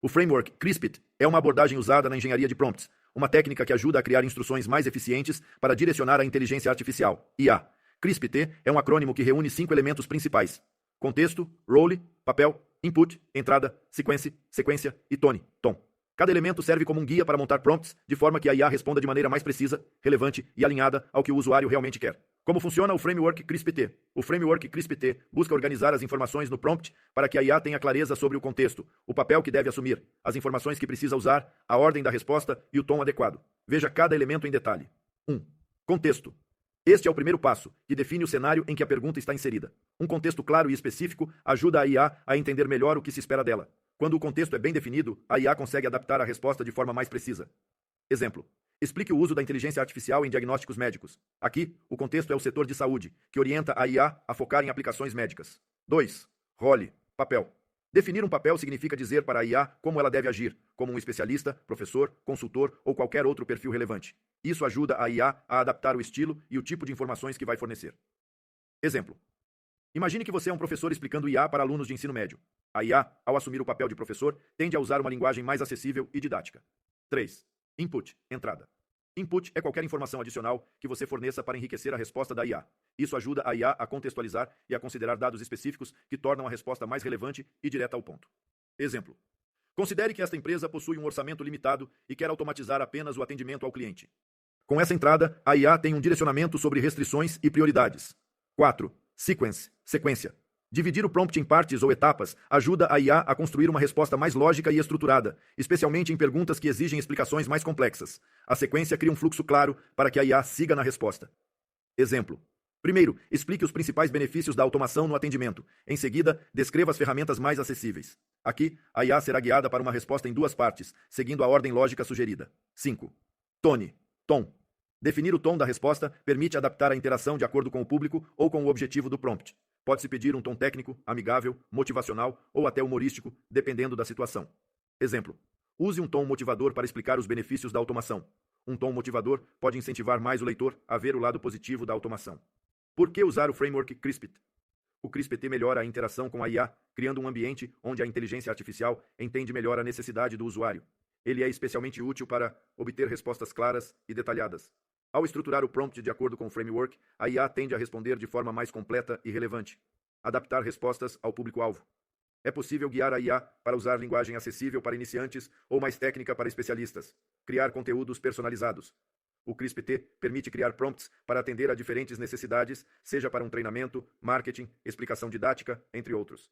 O framework CRISPIT é uma abordagem usada na engenharia de prompts, uma técnica que ajuda a criar instruções mais eficientes para direcionar a inteligência artificial, IA. CRISPIT é um acrônimo que reúne 5 elementos principais: contexto, role, papel, input, entrada, sequência e tom. Cada elemento serve como um guia para montar prompts, de forma que a IA responda de maneira mais precisa, relevante e alinhada ao que o usuário realmente quer. Como funciona o framework CRISPIT? O framework CRISPIT busca organizar as informações no prompt para que a IA tenha clareza sobre o contexto, o papel que deve assumir, as informações que precisa usar, a ordem da resposta e o tom adequado. Veja cada elemento em detalhe. 1. Contexto. Este é o primeiro passo, que define o cenário em que a pergunta está inserida. Um contexto claro e específico ajuda a IA a entender melhor o que se espera dela. Quando o contexto é bem definido, a IA consegue adaptar a resposta de forma mais precisa. Exemplo. Explique o uso da inteligência artificial em diagnósticos médicos. Aqui, o contexto é o setor de saúde, que orienta a IA a focar em aplicações médicas. 2. Role. Papel. Definir um papel significa dizer para a IA como ela deve agir, como um especialista, professor, consultor ou qualquer outro perfil relevante. Isso ajuda a IA a adaptar o estilo e o tipo de informações que vai fornecer. Exemplo. Imagine que você é um professor explicando IA para alunos de ensino médio. A IA, ao assumir o papel de professor, tende a usar uma linguagem mais acessível e didática. 3. Input, entrada. Input é qualquer informação adicional que você forneça para enriquecer a resposta da IA. Isso ajuda a IA a contextualizar e a considerar dados específicos que tornam a resposta mais relevante e direta ao ponto. Exemplo. Considere que esta empresa possui um orçamento limitado e quer automatizar apenas o atendimento ao cliente. Com essa entrada, a IA tem um direcionamento sobre restrições e prioridades. 4. Sequência. Dividir o prompt em partes ou etapas ajuda a IA a construir uma resposta mais lógica e estruturada, especialmente em perguntas que exigem explicações mais complexas. A sequência cria um fluxo claro para que a IA siga na resposta. Exemplo. Primeiro, explique os principais benefícios da automação no atendimento. Em seguida, descreva as ferramentas mais acessíveis. Aqui, a IA será guiada para uma resposta em 2 partes, seguindo a ordem lógica sugerida. 5. Tom. Definir o tom da resposta permite adaptar a interação de acordo com o público ou com o objetivo do prompt. Pode-se pedir um tom técnico, amigável, motivacional ou até humorístico, dependendo da situação. Exemplo. Use um tom motivador para explicar os benefícios da automação. Um tom motivador pode incentivar mais o leitor a ver o lado positivo da automação. Por que usar o framework CRISPIT? O CRISPIT melhora a interação com a IA, criando um ambiente onde a inteligência artificial entende melhor a necessidade do usuário. Ele é especialmente útil para obter respostas claras e detalhadas. Ao estruturar o prompt de acordo com o framework, a IA tende a responder de forma mais completa e relevante. Adaptar respostas ao público-alvo. É possível guiar a IA para usar linguagem acessível para iniciantes ou mais técnica para especialistas. Criar conteúdos personalizados. O CRISPIT permite criar prompts para atender a diferentes necessidades, seja para um treinamento, marketing, explicação didática, entre outros.